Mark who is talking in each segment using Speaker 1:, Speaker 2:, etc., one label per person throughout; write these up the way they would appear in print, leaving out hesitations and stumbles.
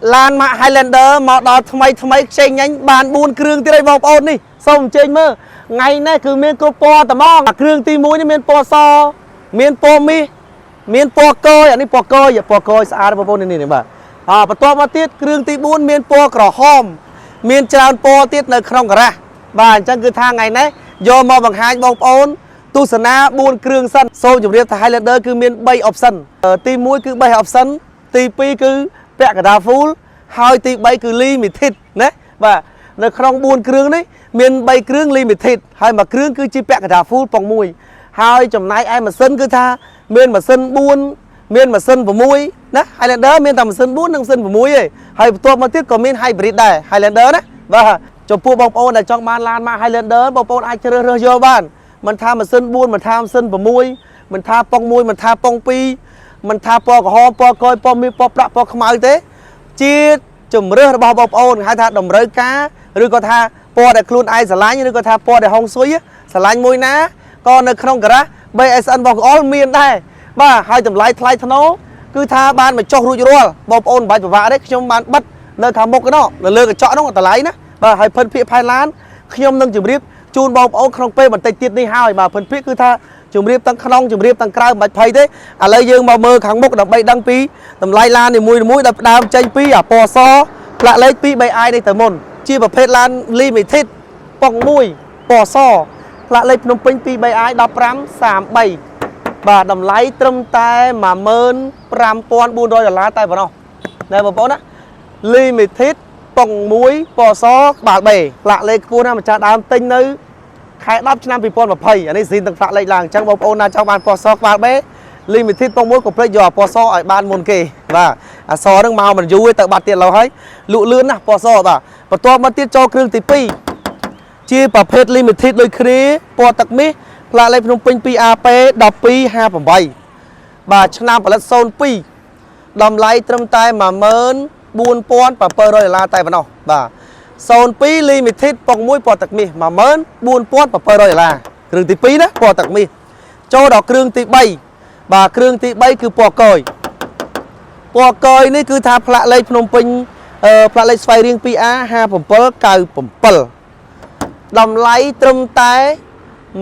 Speaker 1: Lan mạ Highlander mà đo thay chơi nhanh bàn buôn kêu tí đây bọc ôn đi xong chơi mơ ngày nay cứ miền cô po tầm mong kêu tí mũi miền po so miền po mi miền po coi anh đi po coi sao bọc ôn này này bà và to mà tiết kêu tí buôn miền po cỏ hom miền tràn po tiết nơi không cả ra và chẳng cứ thang ngày nay do mà bằng hai bọc ôn tu sân na buôn kêu sân xong chụp điệp Highlander cứ miền bay option tí mũi cứ bay option tí pi cứ bẹt cả đa phú hai tí bay cứ ly mì thịt nè và nó không buôn kêu đấy miền bay kêu ly mì thịt hai mà kêu cứ chỉ bẹt cả đa phú bằng mùi hai chồng nay ai mà sân cứ tha miền mà sân buôn miền mà sân vào mùi nè Highlander miền tầm sân buôn đang sân vào mùi ấy haiตัวmà tiết có miền hybrid đây Highlander đấy và chồng pua bọc ôn là trong ban lan mà Highlander bọc ôn ai chơi rơ vô ban mình tham mà sân buôn mình tham sân vào mùi mình tha pong mùi mình tha pong pi mình tha po có ho po coi po mi po prạ po không ai thế chia chùm rơ bao bọc ôn hai tha đồng rơi cá rồi có tha po để luôn ai xả lánh rồi có tha po để hong suối xả lánh môi ná còn ở không cả bây ai ăn bọc ôn miền đây ba hai tầm lái thay thano cứ tha ban mà cho rùi rồi bọc ôn bài vạ đấy trong ban bắt nơi thả một cái đó là lừa cái chọn nó tờ lái ná ba hai phân phía hai lán khi ông nâng chùm riếp chun bọc ôn không pe bằng tay tiết đi hai mà phân phía cứ tha chùm riếp tăng khăn chùm riếp tăng cao bạch phay thế à lấy dương màu mơ kháng mốc đập bay đăng pi tầm lai lan thì mũi đập đam chanh pi à po so lại lấy pi bay ai đây tờ môn chia vào phết lan ly mì thịt bong mũi po so lại lấy nông pin pi bay ai đập rám sàm bay và đầm lấy trâm tay mà mơn ram pon buôn đôi là lá tay vào nó này vào đó ly mì thịt bong mũi po so bạc bể lại lấy buôn mà cha đam tinh nơi khai đắp năm bị pon và phầy anh ấy xin từng phạt lại làng trong bọc ôn trong bàn po so bạc bé limited bong mũi của play giò po so ở ban môn kề và so đang màu mình vui tự bạt tiền lâu hết lụ lươn nè po so và to mất tiết cho kêu tí pi chia bảo phết limited đôi khi po tắc mí lại lấy nông pin pi ap đập pi hai phần bảy và năm và son pi đầm lấy trâm tay mà mơn buôn pon và per rồi là tay vào nó và son pi limited bong mũi po tắc mí mà mơn buôn pon và per rồi là kêu tí pi đó po tắc mí cho đỏ kêu tí bay và kêu tí bay cứ po coiนี่คือทาพระเลยพนมปิงพระเลยสไฟเรียงปีอาห้าผมเปิลเก่าผมเปิลดำไหลตรมตาย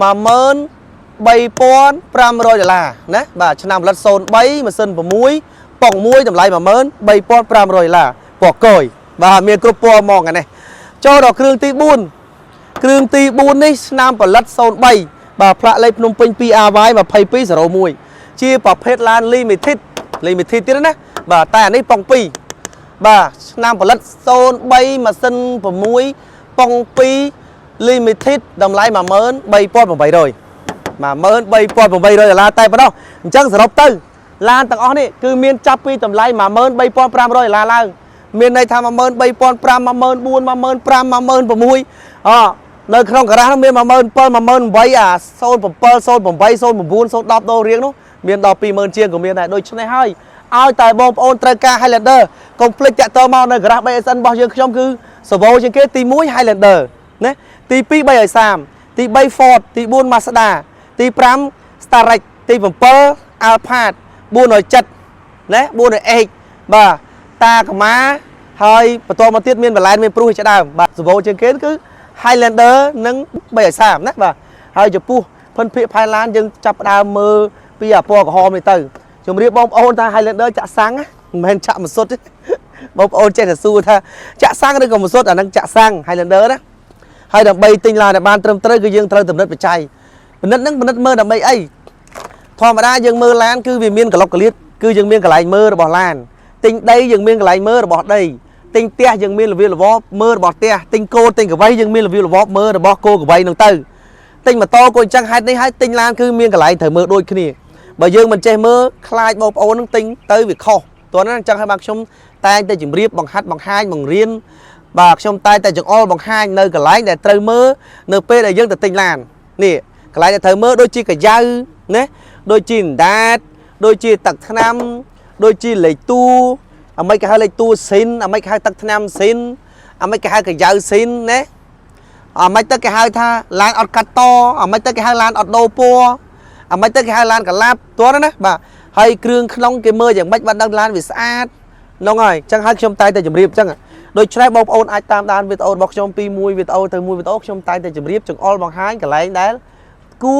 Speaker 1: มาเมินใบปอนปรามรอยเดล่านะบ่าชนะรัดโซนใบมาเส้นผมมุ้ยป่องมุ้ยดำไหลมาเมินใบปอนปรามรอยล่าปอกก่อยบ่าเมียกรุ๊ปปัวมองกันไงโจดอกเครื่องตีบุญนี่นำปลัดโซนใบบ่าพระเลยพนมปิงปีอาไว้มาไพ่ปีสระมุ้ยชีปอบเพชรลานลิมิทิดที่นั่นนะบ่าแต่อันนี้ปองปีบ่านำผลัดโซนใบมาเส้นผมมุ้ยปองปีลิมิทิดดำไหลมาเมินใบปอนผมไปเลยมาเมินใบปอนผมไปเลยลาไตปะเนาะจังสระตื้อลานต่างอ้อนี่คือเมียนจับปีดำไหลมาเมินใบปอนปรามร้อยลาล่างเมียนในทำมาเมินใบปอนปรามมาเมินบุญมาเมินปรามมาเมินผมมุ้ยในครองกระด้างเมียนมาเมินเปิลมาเมินใบโซนผมเปิลโซนผมใบโซนผมบุญโซนดอกโตเรียงนู้เมียนดอกปีเมินเชียงของเมียนไหนโดยชนให้เอาแต่บอมโอนตรการไฮแลนเดอร์คอมพลีทจะเติมมาในกราฟไบเอซันบอกยังชมคือสโบยังเกตีมุ้ยไฮแลนเดอร์เนี่ยตีปีใบไอซามตีใบฟอร์ดตีบุญมาสดาตีพรัมสตาร์เรกตีผมเปิลอัลพาดบุญหน่อยจัดเนี่ยบุญหน่อยเอกบ่าตากับม้าเฮ้ยประตูมาเทียบเมียนแบบไลน์เมียนปรุจะได้บ่าสโบยังเกคือไฮแลนเดอร์นั่งใบไอซามนะบ่าเฮ้ยจะปูเพิ่นเพียพายล้านยังจับดาวมือปีอ่ะปอกับฮอมในตื่นจมเรียบบอมโอนท่าไฮแลนเดอร์จะสังมันจะมาสดบอมโอนเจนสู้ท่าจะสังได้ก็มาสดนั่งจะสังไฮแลนเดอร์นะให้ดับใบติงลาในบ้านเติมเตยคือยังเติมเน็ตไปใจมันนั่งเมื่อดับใบไอ้ทอมาได้ยังเมื่อล้านคือวิเมียนกับล็อกกระลิดคือยังเมียนกับไหลเมื่อระบอล้านติงได้ยังเมียนกับไหลเมื่อระบอได้ติงเตี้ยยังเมียนระวิวระบอเมื่อระบอเตี้ยติงโกติงกับใบยังเมียนระวิวระบอเมื่อระบอโกกับใบนั่งเตยติงมาโตโกจังให้ได้ให้ติงลานคือเมียนกับไหลเถอะเมื่อโดยขี้บางอย่างมันเจมือคลายบอลโอ้นั่งติงเตยวิคอตัวนั้นจังให้บางชมตายแต่จุ่มเรียบบางฮัดบางไฮบางเรียนบางชมตายแต่จุ่มอ้อบางไฮเนยกับไหลแต่เตยมือเนยเป้แต่ยังแต่ติงลานนี่กับไหลแต่เตยมือโดยจีกับยาเนี่ยโดยจีนดาดโดยจีตักทนำโดยจีเลยตู้ไม่กับให้เลยตู้สินไม่กับให้ตักทนำสินไม่กับให้กับยาสินเนี่ยไม่ตักกับให้ท่าลานอดกัดโตไม่ตักกับให้ลานอดโดปัวไม่ต้องแค่ลานกับลาบตัวนั้นนะบ่าให้เครื่องขนมเกมเมอร์อย่างไม่บันดังลานวิสอาด น้องไงจังให้ชมตายแต่จำเรียบจังโดยใช้บอลโอนไอตามด้านวิดโอบอกชมปีมวยวิดโอเธอมวยวิดโอชมตายแต่จำเรียบจังออลบางหายกับไรได้กู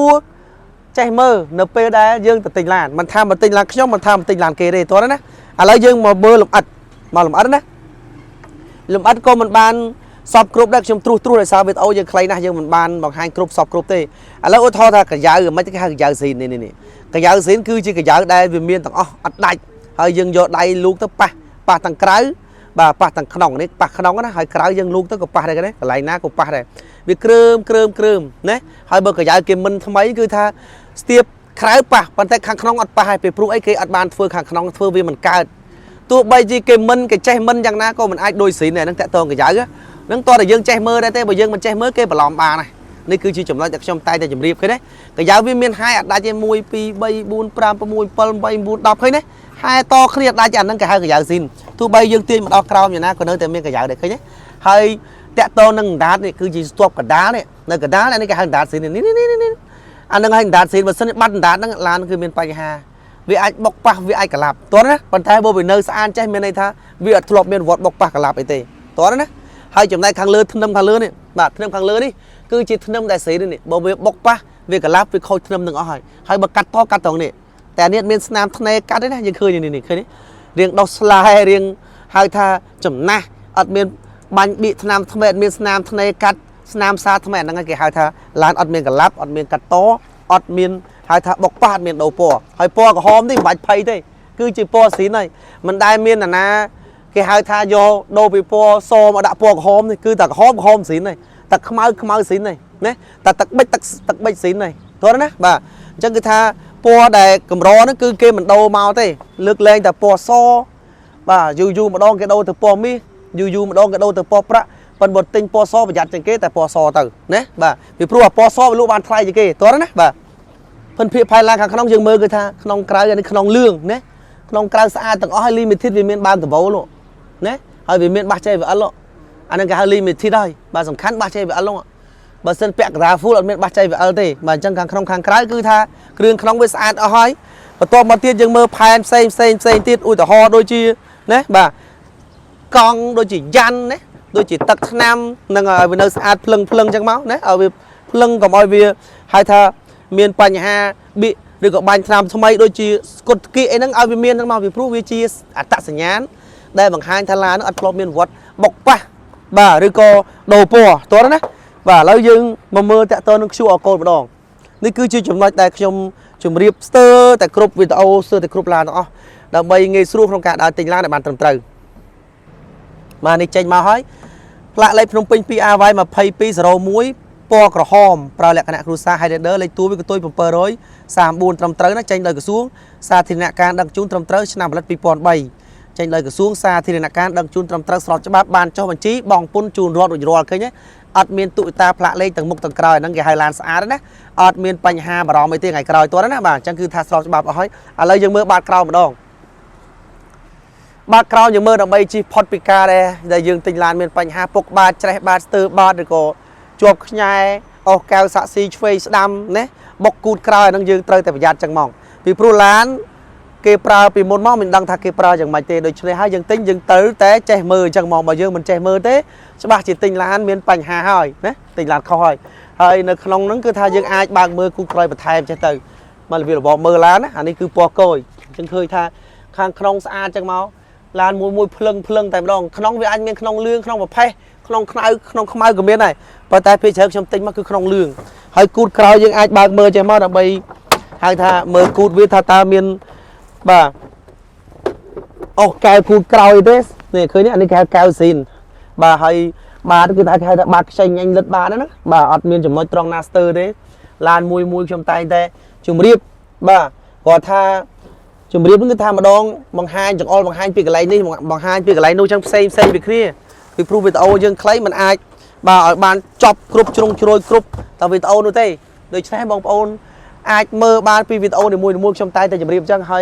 Speaker 1: ใจเมื่อเนเปได้ยังแต่ติงลานมันทำมันติงลานขย่มมันทำติงลานเกเรตัวนั้นนะอะไรยังมาเบอร์หลุมอัดมาหลุมอัดนะหลุมอัดก็มันบานสอบกรุ๊ปได้ชมตรูเลยสาววิดโอยังใครนะยังมันบานบางหายกรุ๊ปสอบกรุ๊ปเต้แล้วโอ้ทอถ้ากระยาไม่ใช่แค่กระยาซีนนี่กระยาซีนคือจีกระยาได้วิมีนต่างอ๋ออัดได้เฮ้ยยังโยได้ลูกตั้งปะต่างไกลบ่าปะต่างขนมนี่ปะขนมก็นะเฮ้ยไกลยังลูกตั้งกับปะอะไรกันเนี่ยอะไรนะกับปะอะไรวิเคราะห์เนี่ยเฮ้ยเบอร์กระยาเกมมันทำไมคือถ้าสเตียบคล้ายปะปันแต่ขังขนมอัดปะให้ไปพลุไอ้เกอัดบานเฟืองขังขนมเฟืองวิมันการตัวใบจีเกมมันกับใจมันอย่างนั้นก็มันไอ้โดยสีเนี่ยนั่งแต่ตรงกระยานั่งตัวแต่ยังใจมือได้แต่บ่ยังมันใจมือเกบหลอมบาnàyนี่คือชื่อจำเราจากชมตายแต่จำเรียบเคยได้กระยาวิเมียนให้อัดได้ใจมวยปีใบบุญปรามประมวยปลใบบุญดอกเคยได้ให้ต่อเครียดได้จากนั้นก็ให้กระยาสินตัวใบยังเตี้ยมันออกคราวอย่างนั้นก็เนื้อแต่เมียกระยาได้เคยได้ให้แต่ตัวนั่งดัดนี่คือจีสต็อปกระดาเนี่ยในกระดาเนี่ยนี่ก็ให้ดัดสินนี่อันนั้นให้ดัดสินมันสนิทบัดดัดนั่งลานคือเมียนไปหาวิไอบอกปะวิไอกระลับตัวนั้นปัญหาโบวิเนอร์สะอาดใจเมียนในท่าวิอัดทลบเมียนวอดบอกปะกระลับไอเต้ตัวนั้นนะให้จำได้ครั้งเลือดทนำครั้งเลือดนี่บาดทนำครั้งเลือดนี่คือจีทนำได้สีนี่บ่บอกปะวิกระลับวิคอยทนำหนึ่งอ้อยให้บักกัดต่อกัดตรงนี้แต่เนี่ยเมียนสนามทนายกัดได้นะยังเคยนี่เคยนี่เรียงดอกสลายเรียงให้ท่าจำนะอัดเมียนบันบีสนามทำไมเมียนสนามทนายกัดสนามซาทำไมนั่งไงให้ท่าลานอัดเมียนกระลับอัดเมียนกัดต่ออัดเมียนให้ท่าบอกปะเมียนโดปอให้ปอกับหอมที่บัดไผ่ได้คือจีปอสีนี่มันได้เมียนนะcái hai tha do đô bị po so mà đã po hôm thì cứ tạc hôm xín này tạc khmau xín này nè tạc bách xín này thôi đó nè bà chẳng cứ tha po để cầm rò nó cứ kêu mình đâu màu thế lướt lên tạc po so bà dù mà đong cái đâu từ po mi dù mà đong cái đâu từ po pra phần bột tinh po so và giặt chẳng kế tại po so từ nè bà vì pro po so với lũ bàn thay gì kì thôi đó nè bà phần phía phai lang khăn dương mơ cái tha khăn cái này khăn lương nè khăn cái xa tầng ở hai ly mình thiết vì miền ban từ bầu luôn nè hơi vì miền bắc chơi với ăn lộ anh đang cái hơi ly mình thi đây bà sầm khăn bắc chơi với ăn luôn bà sân pẹt ra phút là miền bắc chơi với ăn thì mà chẳng khăn cái cứ tha kêu khăn với xa ở hai và to mà tiết dương mơ phai xem tiết ui tao ho đôi chi nè bà con đôi chỉ gian nè đôi chỉ tật nam nâng ở bên nơi xa phừng chẳng máu nè ở bên phừng còn mọi việc hai tha miền Pành Hà bị được gọi bánh làm thay đôi chi cột kia ấy nâng ao bên miền nâng màu vì pru vi chi tạ sản nhán đây bằng hai Thái Lan nó ăn lọt miền vật bọc pa bà rồi co đầu pò tối đó nè và lâu dưng mà mưa tại tôi nó chua cồn đònนี่คือชื่อจุ่มน้อยแต่ชมจุ่มเรียบสเตอร์แต่กรุ๊ปวิดีโอสเตอร์แต่กรุ๊ปลานอ๋อดำไปเงยสู้โครงการดาวติงล่าในบ้านตรึงมาในใจมาให้พระเลยพนมเป็นปีอาไว้มาเพย์ปีสโรมุ้ยปอกระหอมปลาแหลกขณะครูซาไฮเดอร์เลยตัววิกตัวผมเปิดร้อย3 บุญตรึงนะใจเลยกระซุ้งซาธินาการดังจุนตรึงชนะบลัดปีปอนใบใจเลยกระซุ้งซาธินาการดังจุนตรึงสลอดจะบานเจ้าบัญชีบองปุ่นจูนรอดรอดเคยเนี่ยอัดเมียนตุตาพระเลยตั้งมุกตั้งกรอยนั่งแกไฮแลนด์สะอาดนะอัดเมียนปัญหาบารอไม่เตี้ยไงกรอยตัวนั้นนะบ่าจังคือทัศน์ฉบับเอาให้อะไรยังเมื่อบาดกราวมาดองบาดกราวยังเมื่อดอกใบจีพอดปิกาเลยแต่ยังติงลานเมียนปัญหาปกบาดใจบาดสเตอร์บาดเด็กก็จวบขยายออกแก้วสะซีช่วยดำเนี่ยบกกูดกรอยนั่งยืนเตยแต่ประหยัดจังมองปีพรุล้านเกปราปีมดมองมันดังทักเกปราอย่างไม่เตะโดยเฉลี่ยให้ยังติ้งยังเตยแต่ใจมือจังมองมาเยอะมันใจมือเตะฉบับจีติงลานเมียนปัญหาหอยนะติงลานเขาหอยเฮ้ยในขนมนั้นคือทายยังอายบางมือกูคอยประทายใจเตยมันเป็นบอกมือล้านนะอันนี้คือปอกโกยจังเคยทาข้างขนมสะอาดจังเมาลานมวยเพลิงแต่ไม่ลองขนมวิอันเมียนขนมเลื่องขนมแบบไพ่ขนมขนมขมายกับเมียนไหนพอแต่พี่เชฟชมติงมันคือขนมเลื่องเฮ้ยกูคอยยังอายบางมือใจเมาดับไปให้ทามือกูวิทาตาเมียนบ่าโอ้แกพูดกราวอีเดสเนี่ยเคยเนี่ยอันนี้แกวซินบ่าให้บ่าคือให้บ่าใช้เงินเล็ดบ่านั่นนะบ่าอัดเมียนจุ่มน้อยตรองนาสเตอร์เด้ลานมวยชมตายแต่จุ่มเรียบบ่าก่อท่าจุ่มเรียบนั่นคือท่ามาดองบางไฮจากออลบางไฮปีกอะไรนี่บางไฮปีกอะไรนู่นจังเซ่ไปเคลียร์คือพรูวิตโอยังคล้ายมันอายบ่าบานจับกรุบจงโรยกรุบแต่วิตโอนู่นเต้โดยใช้บางโอนอายเมื่อบานปีวิตโอเนี่ยมวยชมตายแต่จุ่มเรียบจังให้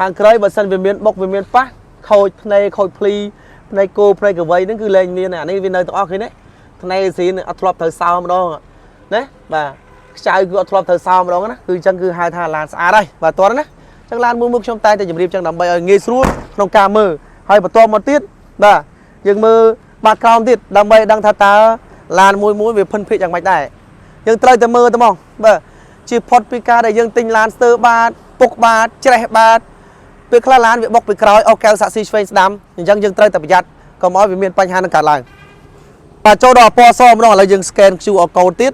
Speaker 1: hàng khơiบสันเวียนบกเวียนป้าคอยในคอยพลีในโกในกระไว้นั่นคือแรงนี่นะนี่เป็นในตัวออกเลยเนี่ยในสีเนี่ยอัตลับเธอซาวมาดองเนี่ยบ่ชายคืออัตลับเธอซาวมาดองนะคือจังคือhai thà lànสะอาดได้บ่ตัวนั้นนะจังลานมือชมตายแต่จุ่มเรียบจังดำใบเงี้ยสู้น้องกามือ ហើយបន្ទាប់មកទៀតបាទយើងមើលបាតក្រោមទៀតដើម្បីដឹងថាតើឡានមួយវាភិនភាគយ៉ាងម៉េចដែរយើងត្រូវតែមើលទៅហ្មងបាទជាផុតពីការដែលយើងទិញឡានស្ទើបាតពុកបាតច្រេះបាតពេលខ្លះឡានវាបុកពីក្រោយអស់កែវសាក់ស៊ីឆ្វេងស្ដាំអញ្ចឹងយើងត្រូវតែប្រយ័ត្នកុំឲ្យវាមានបញ្ហានឹងកើតឡើងបាទចូលដល់ពណ៌សម្ដងឥឡូវយើង scan QR code ទៀត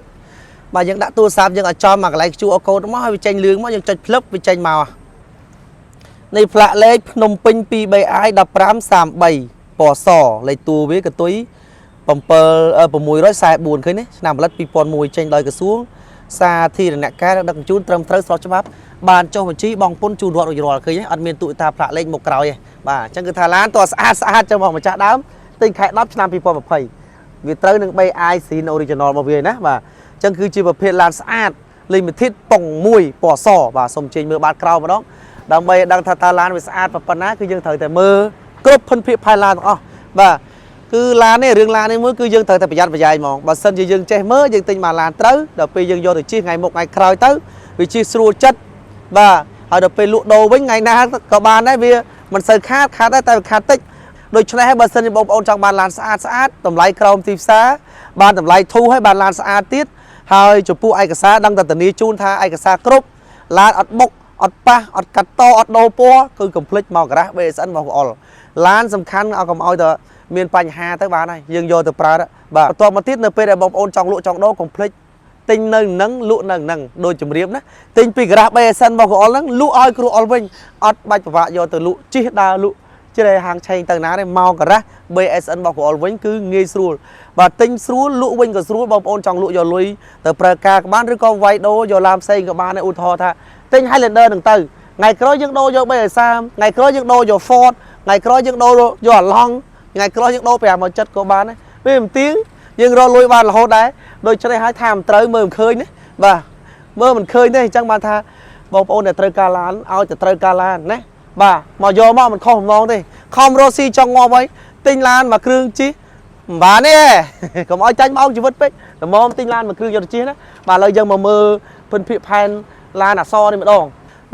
Speaker 1: បាទយើងដាក់ទូរស័ព្ទយើងឲ្យចំមកកន្លែង QR code មកឲ្យវាចេញលឿងមកយើងចុចភ្លឹបវាចេញមកនេះផ្លាកលេខភ្នំពេញ 2BI 1533 ពណ៌សលេខតួវាកតុយ7644ឃើញទេឆ្នាំផលិត2001ចេញដោយក្រសួងសាធារណការដឹកជញ្ជូនត្រឹមត្រូវស្របច្បាប់បានចុះបញ្ជីបងពុនជូនរដ្ឋរួចរាល់ឃើញទេអត់មានទូតាផ្លាកលេខមកក្រោយទេបាទអញ្ចឹងគឺថាឡានតើស្អាតចឹងមកម្ចាស់ដើមទិញខែ10ឆ្នាំ2020វាត្រូវនឹង BI Scene Original របស់វាណាបាទអញ្ចឹងគឺជាប្រភេទឡានស្អាត Limited ប៉ុង1ពណ៌សបាទសូមជិញមើលបាតក្រោយម្ដងដើម្បីដឹងថាតើឡានវាស្អាតប៉ុណ្ណាគឺយើងត្រូវតែមើលគ្រប់ភិនភាគផែនឡានទាំងអស់បាទគឺឡាននេះរឿងឡាននេះមួយគឺយើងត្រូវតែប្រយ័ត្នប្រយែងហ្មងបើសិនជាយើងចេះមើលយើងទិញមកឡានត្រូវដល់ពេលយើងយកទៅជិះថ្ងៃមុខថ្ងៃក្រោយទៅវាជិះស្រួលចិត្តបាទហើយដល់ពេលលក់ដូរវិញថ្ងៃណាក៏បានដែរវាមិនសូវខាតដែរតែវាខាតតិចដូច្នេះហើយបើសិនជាបងប្អូនចង់បានឡានស្អាតតម្លៃក្រោមទីផ្សារបានតម្លៃធូរហើយបានឡានស្អាតទៀតហើយចំពោះឯកសារដឹងតែធានាជូនថាឯកសារគ្រប់ឡានអត់បុកអត់ប៉ះអត់កាត់តអត់ដូរពណ៌គឺកុំភ្លេចមកការ៉ាស់ BSN របស់អល់ឡានសំខាន់ឲ្យកុំឲ្យទៅមានបញ្ហាទៅបានហើយយើងយកទៅប្រើបាទបន្ទាប់មកទៀតនៅពេលដែលបងប្អូនចង់លក់ចង់ដូរកុំភ្លេចទិញនៅនឹងលក់នៅនឹងដូចជំរាបណាទិញពីការ៉ាស់ BSN របស់អល់ហ្នឹងលក់ឲ្យគ្រូអល់វិញអត់បាច់ពិបាកយកទៅលក់ជិះដើរលក់ជ្រែហាងឆេងទៅណាទេមកការ៉ាស់ BSN របស់គ្រូអល់វិញគឺងាយស្រួលបាទទិញស្រួលលក់វិញក៏ស្រួលបងប្អូនចង់លក់យកលុយទៅប្រើការក៏បានឬក៏វាយដូរយកឡានផ្សេងក៏បានដែរឧទាហរណ៍ថាទិញ Highlander នឹងទៅថ្ងៃក្រោយយើងដូរយក330ថ្ងៃក្រោយយើងដូរយក Ford ថ្ងៃក្រោយយើងដូរយកអាឡង់ថ្ងៃក្រោយយើងដូរ570ក៏បានដែរពេលមិនទៀងយើងរកលុយបានរហូតដែរដូចច្នេះហើយថាមិនត្រូវមើលមិនឃើញណាបាទមើលមិនឃើញទេអញ្ចឹងបានថាបងប្អូនដែលត្រូវការឡានឲ្យតែត្រូវការឡានណាបាទមកយកមកមិនខុសម្ដងទេខំរកស៊ីចង់ងាប់ហើយទិញឡានមកគ្រឿងជិះមិនបានទេកុំឲ្យចាញ់មកជីវិតពេកល្មមទិញឡានមកគ្រឿងយកទៅជិះណាបាទឥឡូវយើងមកមើលភិនភាគផែនឡានអសរនេះម្ដង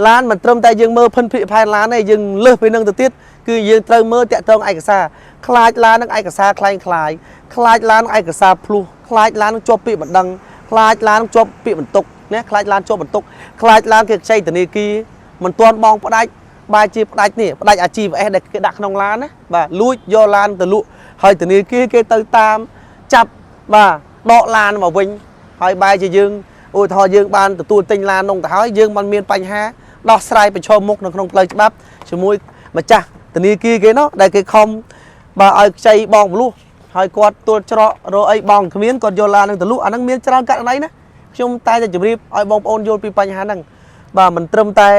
Speaker 1: ឡានមិនត្រឹមតែយើងមើលភិនភាគផែនឡានទេយើងលើសពីនឹងទៅទៀតគឺយើងត្រូវមើលតាក់ទងឯកសារខ្លាចឡាននឹងឯកសារคล้ายខ្លាចឡានឯកសារភ្លោះខ្លាចឡាននឹងជាប់ពាក្យបណ្ដឹងខ្លាចឡានជាប់ពាក្យបន្ទុកណាខ្លាចឡានជាប់បន្ទុកខ្លាចឡានគេខ្ចីធនាគារមិនទាន់បងផ្ដាច់បែរជាផ្ដាច់នេះផ្ដាច់អាជីវៈដែលគេដាក់ក្នុងឡានណាបាទលួចយកឡានទៅលក់ហើយធនាគារគេទៅតាមចាប់បាទដកឡានមកវិញហើយបែរជាយើងឧទាហរណ៍យើងបានទទួលទិញឡាននោះទៅហើយយើងមិនមានបញ្ហាដោះស្រាយប្រឈមមុខនៅក្នុងផ្លូវច្បាប់ជាមួយម្ចាស់ធនាគារគេនោះដែលគេខំបាទឲ្យខ្ចីបងមលុះហើយគាត់ទួលច្រករកអីបងគ្មានគាត់យកឡាននឹងទៅលក់អាហ្នឹងមានច្រើនករណីណាខ្ញុំតែជម្រាបឲ្យបងប្អូនយល់ពីបញ្ហាហ្នឹងបាទមិនត្រឹមតែ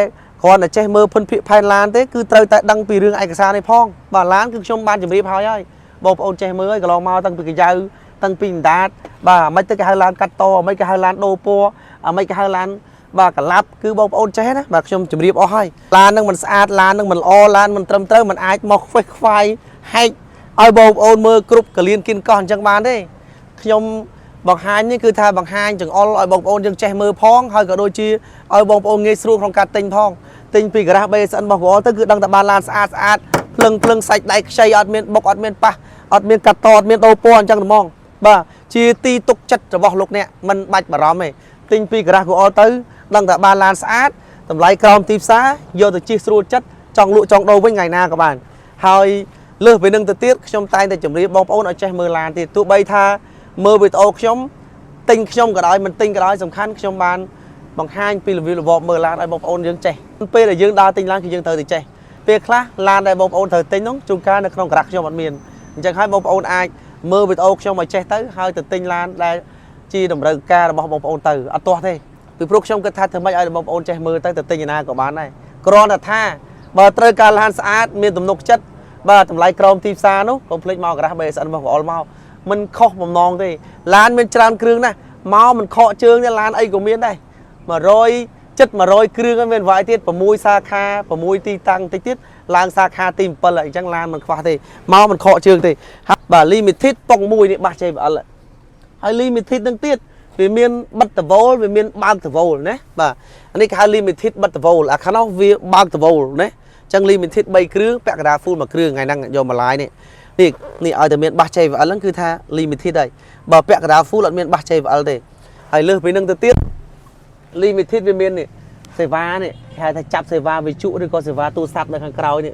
Speaker 1: គ្រាន់តែចេះមើលភិនភាគផែនឡានទេគឺត្រូវតែដឹងពីរឿងឯកសារនេះផងបាទឡានគឺខ្ញុំបានជម្រាបហើយបងប្អូនចេះមើលហើយកន្លងមកតាំងពីកញ្ចៅតាំងពីអណ្ដាតបាទមិនទៅគេហៅឡានកាត់តមិនគេហៅឡានដូរពណ៌មិនគេហៅឡានបាទកឡាប់គឺបងប្អូនចេះណាបាទខ្ញុំជម្រាបអស់ហើយឡាននឹងមិនស្អាតឡាននឹងមិនល្អឡានមិនត្រឹមត្រូវមិនអាចមកខ្វេះខ្វាយហែកឲ្យបងប្អូនមើលគ្រប់កលៀនគៀនកោះអញ្ចឹងបានទេខ្ញុំបង្ហាញនេះគឺថាបង្ហាញចង្អុលឲ្យបងប្អូនយើងចេះមើលផងហើយក៏ដូចជាឲ្យបងប្អូនងាយស្រួលក្នុងការទិញផងទិញពីការ៉ាស់ BSN របស់គ្រូអល់ទៅគឺដឹងតែបានឡានស្អាតភ្លឹងសាច់ដៃខ្ចីអត់មានបុកអត់មានប៉ះអត់មានកាត់តអត់មានដូរពណ៌អញ្ចឹងហ្មងបាទជាទីទុកចិត្តរបស់លោកអ្នកមិនបាច់បារម្ភទេទិញពីការ៉ាស់គ្រូអល់ទៅដឹងតែបានឡានស្អាតតម្លៃក្រោមទីផ្សារយកទៅជិះស្រួលចិត្តចង់លក់ចង់ដូរវិញថ្ងៃណាក៏បានហើយលើសពីនឹងទៅទៀតខ្ញុំតែងតែជម្រាបបងប្អូនឲ្យចេះមើលឡានទៀតទោះបីថាមើលវីដេអូខ្ញុំទិញខ្ញុំក៏ដោយមិនទិញក៏ដោយសំខាន់ខ្ញុំបានបង្ហាញពីរបៀបរបបមើលឡានឲ្យបងប្អូនយើងចេះពេលដែលយើងដើរទិញឡានគឺយើងត្រូវតែចេះពេលខ្លះឡានដែលបងប្អូនត្រូវទិញនោះជួនកាលនៅក្នុងការ៉ាស់ខ្ញុំអត់មានអញ្ចឹងហើយបងប្អូនអាចមើលវីដេអូខ្ញុំឲ្យចេះទៅហើយទៅទិញឡានដែលជាតម្រូវការរបស់បងប្អូនទៅអត់ទាស់ទេពីព្រោះខ្ញុំគិតថាធ្វើម៉េចឲ្យបងប្អូនចេះមើលទៅទិញឯណាក៏បានដែរគ្រាន់តែថាបើត្រូវការឡានស្អាតមានទំនុកចិត្តបាទតម្លៃក្រោមទីផ្សារនោះកុំភ្លេចមកការ៉ាស់ BSN របស់គ្រូអល់មកមិនខុសបំណងទេឡានមានច្រើនគ្រឿងណាស់មកមិនខកជើងទេឡានអីក៏មានដែរ100 100គ្រឿងហើយមានវាយទៀត6សាខា6ទីតាំងតិចទៀតឡើងសាខាទី7អញ្ចឹងឡានមិនខ្វះទេមកមិនខកជើងទេបាទ limited ប៉ុង1នេះបាស JBL ហើយ limited នឹងទៀតវាមានបិទតវលវាមានបើកតវលណាបាទអានេះគេហៅ limited បិទតវលអាខាងនោះវាបើកតវលណា chẳng limited bay cứ bẹt đá full mà cứ ngày năng do mà lái này nè ở từ miền bắc chạy vào lắm cứ tha limited đây bờ bẹt đá full là miền bắc chạy vào đây hay lơ với nâng từ tiết limited với miền này xe va này hay thay chắp xe va với trụ đi có xe va tu sắt ở hàng cào này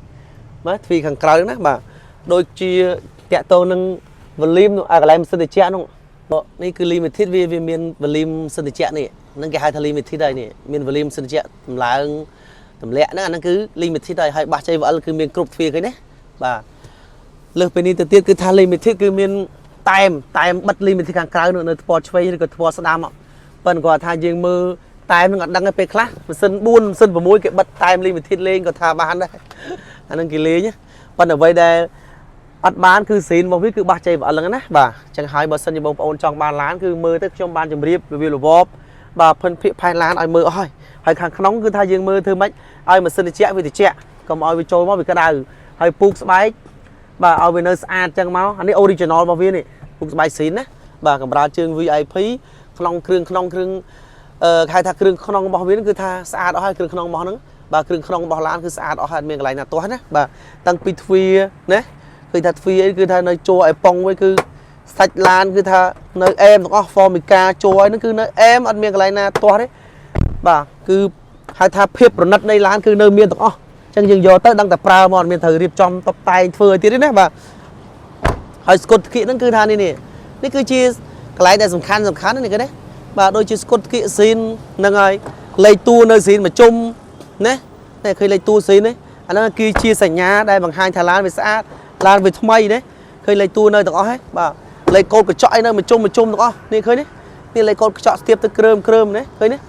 Speaker 1: mất vì hàng cào đó mà đôi chia kẹt tô nâng volume à cái làm sân để chẹn khôngนี่คือ limited វាមាន volume សិនតិចនេះហ្នឹងគេហៅថា limited ហើយនេះមាន volume សិនតិចតម្លើងតម្លាក់ហ្នឹងអាហ្នឹងគឺ limited ហើយបាស JVL គឺមានគ្រប់ទ្វារឃើញទេបាទលើសពីនេះទៅទៀតគឺថា limited គឺមានតែមបិទ limited ខាងក្រៅនៅថ្ពណ៌ឆ្វេងឬក៏ថ្ពណ៌ស្ដាំប៉ុន្តែគាត់ថាយើងមើលតែមនឹងអត់ដឹងទេពេលខ្លះម៉ាស៊ីន4ម៉ាស៊ីន6គេបិទតែម limited លេងក៏ថាបានដែរអាហ្នឹងគេលេងប៉ុន្តែអ្វីដែលអត់បានគឺស៊ីនរបស់វាគឺបាស JVL ហ្នឹងណាបាទអញ្ចឹងហើយបើសិនជាបងប្អូនចង់បានឡានគឺមើលទៅខ្ញុំបានជម្រាបវាលវបបាទភិនភិកផែនឡានឲ្យមើលអស់ហើយខាងក្នុងគឺថាយើងមើលធ្វើម៉េចឲ្យម៉ាស៊ីនត្រជាក់វាត្រជាក់កុំឲ្យវាចូលមកវាក្តៅហើយពូកស្បែកបាទឲ្យវានៅស្អាតអញ្ចឹងមកអានេះ original របស់វានេះពូកស្បែកស៊ីនណាបាទកម្រាលជើង VIP ក្នុងគ្រឿងហៅថាគ្រឿងក្នុងរបស់វាគឺថាស្អាតអស់ហើយគ្រឿងក្នុងរបស់ហ្នឹងបាទគ្រឿងក្នុងរបស់ឡានគឺស្អាតអស់ហើយអត់មានកន្លែងណាទាស់ណាបាទតាំងពីទ្វារណាគឺថាទ្វារអីគឺថានៅជួឲ្យប៉ងវិញគឺសាច់ឡានគឺថានៅអែមទាំងអស់ Formica ជួឲ្យហ្នឹងគឺនៅអែមអត់មានកន្លែងណាទាស់ទេបាទគឺហៅថាភាពប្រណិតនៃឡានគឺនៅមានទាំងអស់អញ្ចឹងយើងយកទៅដឹងតែប្រើមកអត់មានត្រូវរៀបចំតុបតែងធ្វើឲ្យទៀតទេណាបាទហើយស្គុតគៀកហ្នឹងគឺថានេះគឺជាកន្លែងដែលសំខាន់នេះគេណាបាទដូចជាស្គុតគៀកស៊ីនហ្នឹងហើយលេខតួនៅស៊ីនមួយជុំណាឃើញលេខតួស៊ីននេះអាហ្នឹងគឺជាសញ្ញាដែលបង្ហាញថាឡានវាស្អាតឡានវាថ្មីណាឃើញលេខតួនៅទាំងអស់ហ៎បាទលេខកូដកញ្ចក់អីនៅមួយជុំទាំងអស់នេះឃើញនេះលេខកូដកញ្ចក់ស្ទាបទៅគ្រើមណាឃើញនេះ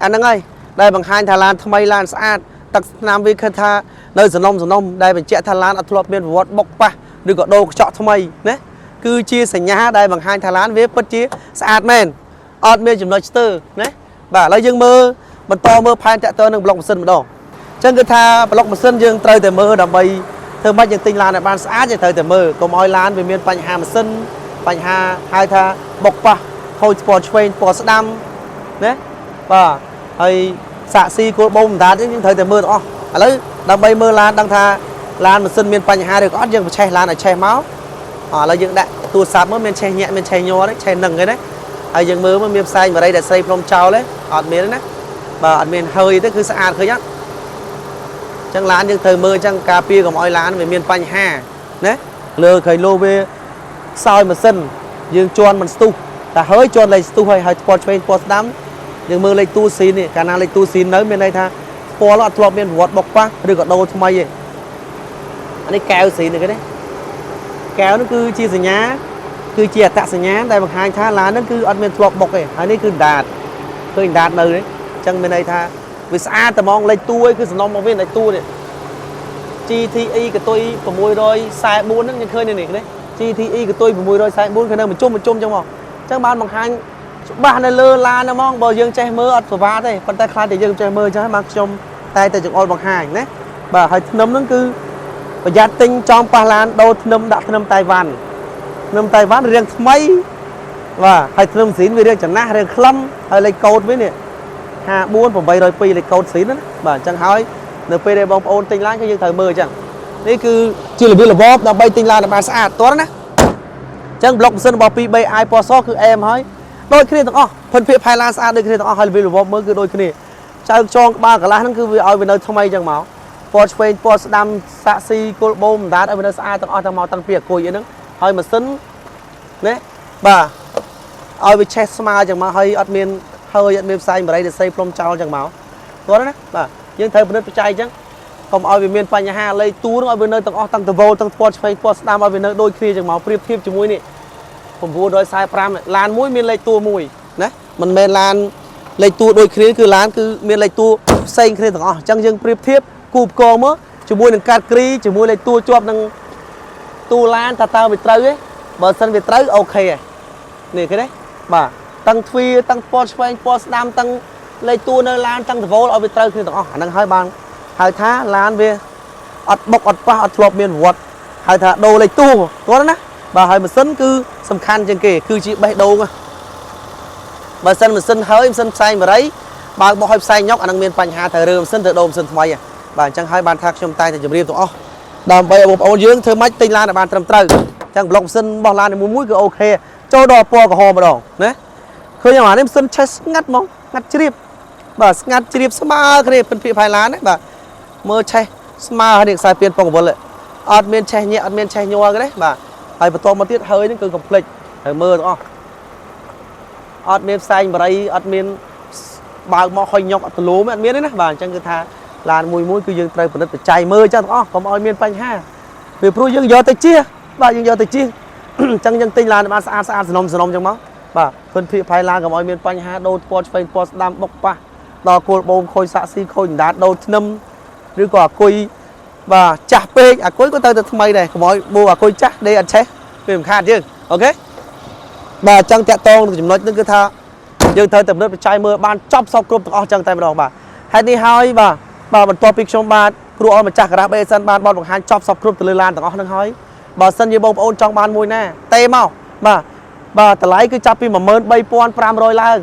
Speaker 1: អាហ្នឹងហើយដែលបង្ហាញថាឡានថ្មីឡានស្អាតទឹកស្នាមវាគិតថានៅសំណុំដែលបញ្ជាក់ថាឡានអត់ធ្លាប់មានប្រវត្តិបុកប៉ះឬក៏ដូរកញ្ចក់ថ្មីណាគឺជាសញ្ញាដែលបង្ហាញថាឡានវាពិតជាស្អាតមែនអត់មានចំណុចស្ទើរណាបាទឥឡូវយើងមើលបន្តមើលផែនតាក់ទងនឹងប្លុកម៉ាស៊ីនម្ដងអញ្ចឹងគឺថាប្លុកម៉ាស៊ីនយើងត្រូវតែមើលដើម្បីធ្វើម៉េចយើងទិញឡានឲ្យបានស្អាតយើងត្រូវតែមើលកុំឲ្យឡានវាមានបញ្ហាម៉ាស៊ីនបញ្ហាហៅថាបុកប៉ះខូចពណ៌ឆ្វេងពណ៌ស្ដាំណាបាទហើយសាក់ស៊ីគោលបូមបណ្ដាតយើងត្រូវតែមើលទាំងអស់ឥឡូវដើម្បីមើលឡានដឹងថាឡានម៉ាស៊ីនមានបញ្ហាឬក៏អត់យើងបញ្ឆេះឡានឲ្យឆេះមកឥឡូវយើងដាក់ទូរស័ព្ទមកមានឆេះញាក់មានឆេះញ័រទេឆេះនឹងទេណាហើយយើងមើលមកមានផ្សែងបារីដែលស្រីព្រមចោលទេអត់មានទេណាបាទអត់មានហើយទេគឺស្អាតឃើញអត់ចឹងឡានយើងត្រូវមើលចឹងការពារកុំឲ្យឡានវាមានបញ្ហាណាលើឃើញលោវាខ្សោយម៉ាស៊ីនយើងជន់មិនស្ទុះតែហើយជន់លេខស្ទុះហើយពណ៌ឆ្វេងពណ៌ស្ដាំយើងមើលលេខតួស៊ីននេះកាលណាលេខតួស៊ីននៅមានន័យថាពណ៌អត់ធ្លាប់មានប្រវត្តិបុកប៉ះឬក៏ដូរថ្មីទេអានេះកែវស៊ីននេះគេទេកែវនោះគឺជាសញ្ញាគឺជាអត្តសញ្ញាណដែលបង្ហាញថាឡានហ្នឹងគឺអត់មានធ្លាប់បុកទេហើយនេះគឺដាតឃើញដាតនៅទេអញ្ចឹងមានន័យថាវាស្អាតតែហ្មងលេខតួឯងគឺសំណុំរបស់វាលេខតួនេះ GTE កតុយ644ហ្នឹងយើងឃើញនេះ GTE កតុយ644គឺនៅមួយជុំចឹងមកអញ្ចឹងបានបង្ហាញច្បាស់នៅលើឡានហ្នឹងហ្មងបើយើងចេះមើលអត់ប្រវត្តិទេប៉ុន្តែខ្លាចតែយើងចេះមើលអញ្ចឹងបានខ្ញុំតែចង្អុលបង្ហាញណាបាទហើយធ្នឹមហ្នឹងគឺប្រយ័ត្នទិញចំប៉ះឡានដូរធ្នឹមដាក់ធ្នឹមតៃវ៉ាន់រៀងថ្មីបាទហើយធ្នឹមស៊ីនវារៀងចំណាស់រៀងខ្លឹមហើយលេខកូដវានេះ54802លេខកូដស៊ីនណាបាទអញ្ចឹងហើយនៅពេលដែលបងប្អូនទិញឡានគឺយើងត្រូវមើលអញ្ចឹងនេះគឺជារបៀបរបបដើម្បីទិញឡានឲ្យបានស្អាតតោះណាអញ្ចឹងប្លុកម៉ាស៊ីនរបស់ 2BI ពណ៌សគឺអែមហើយដូចគ្នាទាំងអស់ភិនភាគផែនឡានស្អាតដូចគ្នាទាំងអស់ហើយរបៀបរបបមើលគឺដូចគ្នាចៅចងក្បាលកន្លះហ្នឹងគឺវាឲ្យវានៅថ្មីអញ្ចឹងមកពណ៌ឆ្វេងពណ៌ស្ដាំសាក់ស៊ីគល់បូមបណ្ដាតឲ្យវានៅស្អាតទាំងអស់ទាំងមកតាំងពីអាគុយអីហ្នឹងហើយម៉ាស៊ីនណាបាទឲ្យវាឆេះស្មើអញ្ចឹងមកហើយអត់មានផ្សែងបារីដែលស្អីព្រមចោលអញ្ចឹងមកគាត់ណាបាទយើងត្រូវពិនិត្យបច្ច័យអញ្ចឹងកុំឲ្យវាមានបញ្ហាលេខតួនឹងឲ្យវានៅទាំងអស់ទាំងតវ៉ូទាំងពណ៌ឆ្វេងពណ៌ស្ដាំឲ្យវានៅដូចគ្នាអញ្ចឹងមកប្រៀបធៀបជាមួយនេះ945ឡានមួយមានលេខតួមួយណាមិនមែនឡានលេខតួដូចគ្នាគឺឡានគឺមានលេខតួផ្សេងគ្នាទាំងអស់អញ្ចឹងយើងប្រៀបធៀបគូបកមើលជាមួយនឹងកាត់គ្រីជាមួយលេខតួជាប់នឹងតួឡានតើវាត្រូវទេបើសិនវាត្រូវអូខេហើយនេះគេទេបាទទាំងទ្វារទាំងពណ៌ឆ្វេងពណ៌ស្ដាំទាំងលេខតួនៅឡានទាំងតវ៉ូឲ្យវាត្រូវគ្នាទាំងអស់អាហ្នឹងហើយបានហៅថាឡានវាអត់បុកអត់ប៉ះអត់ធ្លាប់មានប្រវត្តិហៅថាដូរលេខតួគាត់ណាបាទហើយម៉ាស៊ីនគឺសំខាន់ជាងគេគឺជាបេះដូងបើសិនម៉ាស៊ីនហើយម៉ាស៊ីនផ្សែងបារីបើបោះឲ្យផ្សែងញុកអានឹងមានបញ្ហាត្រូវរើម៉ាស៊ីនទៅដូរម៉ាស៊ីនថ្មី បាទអញ្ចឹងហើយបានថាខ្ញុំតែតែជម្រាបទាំងអស់ដើម្បីបងប្អូនយើងធ្វើម៉េចទិញឡានឲ្យបានត្រឹមត្រូវអញ្ចឹងប្លុកម៉ាស៊ីនរបស់ឡានមួយគឺអូខេចូលដល់ពណ៌ក្រហមម្ដងណាឃើញអានេះម៉ាស៊ីនឆេះស្ងាត់ហ្មងស្ងាត់ជ្រាបបាទស្ងាត់ជ្រាបស្មើគ្នាពិនភាគផៃឡានណាបាទមើលឆេះស្មើហើយនេះខ្សែពៀនពងកវលអត់មានឆេះញាក់អត់មានឆេះញ័រទេបាទហើយបន្តមកទៀតហើយនេះគឺកុំភ្លេចហើយមើលទាំងអស់អត់មានផ្សែងបរិយអត់មានបើកមកហុយញុកអត់ទលោមអត់មានទេណាបាទអញ្ចឹងគឺថាឡានមួយគឺយើងត្រូវពិនិត្យបច្ច័យមើលអញ្ចឹងទាំងអស់កុំឲ្យមានបញ្ហាពីព្រោះយើងយកទៅជិះបាទយើងយកទៅជិះអញ្ចឹងយើងទិញឡានបានស្អាតស្អាតសំណុំអញ្ចឹងមកបាទពិនភាគផៃឡានកុំឲ្យមានបញ្ហាដូរពណ៌ឆ្វេងពណ៌ស្ដាំបុកប៉ះដល់គោលបូមខូចសាក់ស៊ីខូចអណ្ដាតដូរធ្នឹមឬក៏អាគុយបាទចាស់ពេកអាគុយក៏ទៅថ្មីដែរកុំឲ្យបូអាគុយចាស់ដេកអត់ឆេះវាមិនខាតយើងអូខេបាទអញ្ចឹងតាក់តងចំណុចនេះគឺថាយើងត្រូវតែពិនិត្យបច្ច័យមើលបានចប់សពគ្រប់ទាំងអស់អញ្ចឹងតែម្ដងបាទហេតុនេះហើយបាទបន្ទាប់ពីខ្ញុំបាទគ្រូអល់ម្ចាស់ការ៉ាបេសិនបានបទបង្ហាញចប់សពគ្រប់ទៅលើឡានទាំងអស់ហ្នឹងហើយបើសិនជាបងប្អូនចង់បានមួយណាទេមកបាទតម្លៃគឺចាប់ពី 13500 ឡើង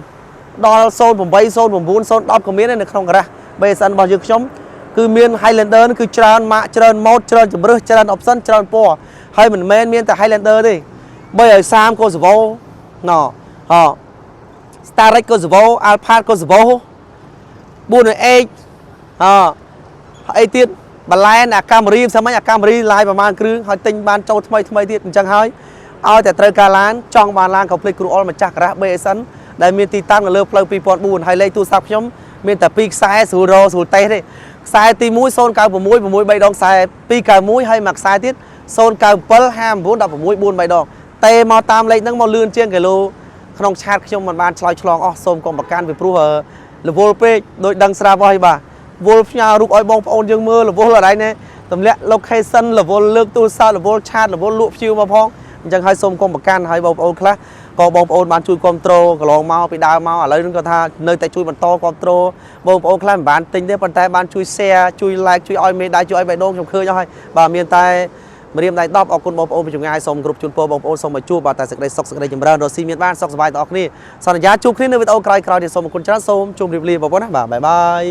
Speaker 1: ដល់08 09 010ក៏មាននៅក្នុងការ៉ាបេសិនរបស់យើងខ្ញុំគឺមាន Highlander គឺច្រើនម៉ាកច្រើនម៉ូតច្រើនជម្រើសច្រើន option ច្រើនពណ៌ហើយមិនមែនមានតែ Highlander ទេ330ក៏ Savo ណStarrex ក៏ Savo Alphard ក៏ Savo 4X អីទៀតបលែនអាកាមេរីស្មិញអាកាមេរីឡាយប្រហែលគ្រឿងហើយទិញបានចូលថ្មីទៀតអញ្ចឹងហើយឲ្យតែត្រូវការឡានចង់បានឡានកុំភ្លេចគ្រូអល់ម្ចាស់ការ៉ា BSN ដែលមានទីតាំងនៅលើផ្លូវ2004ហើយលេខទូរស័ព្ទខ្ញុំមានតែ2ខ្សែស្រួលរស្រួលតេសទេខ្សែទី1 096 6 3ដងខ្សែ291ហើយមួយខ្សែទៀត097 59 16 4 3ដងតេមកតាមលេខហ្នឹងមកលឿនជាងគីឡូក្នុងឆាតខ្ញុំមិនបានឆ្លើយឆ្លងអស់សូមកុំប្រកាន់ពីព្រោះរវល់ពេកដោយដឹងស្រាប់ហើយបាទវល់ផ្ញើរូបឲ្យបងប្អូនយើងមើលរវល់អីនេះទម្លាក់ location រវល់លើកទូរស័ព្ទរវល់ឆាតរវល់លក់ភៀវមកផងអញ្ចឹងហើយសូមកុំប្រកាន់ហើយបងប្អូនខ្លះក៏បងប្អូនបានជួយគ្រប់គ្រងកន្លងមកពីដើមមកឥឡូវនេះគាត់ថានៅតែជួយបន្តគ្រប់គ្រងបងប្អូនខ្លះមិនបានទិញទេប៉ុន្តែបានជួយ share ជួយ like ជួយឲ្យមេដៃជួយឲ្យបេះដូងខ្ញុំឃើញអស់ហើយបាទមានតែម្រាមដៃ10អរគុណបងប្អូនពីចម្ងាយសូមគ្រប់ជូនពរបងប្អូនសូមមកជួបបាទតែសេចក្តីសុខសេចក្តីចម្រើនរស់ស៊ីមានបានសុខសប្បាយទាំងអស់គ្នាសន្យាជួបគ្នានៅវីដេអូក្រោយៗទៀតសូមអរគុណច្រើនសូមជម្រាបលាបងប្អូនណាបាទបាយបាយ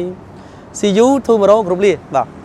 Speaker 1: See you tomorrow គ្រប់លាបាទ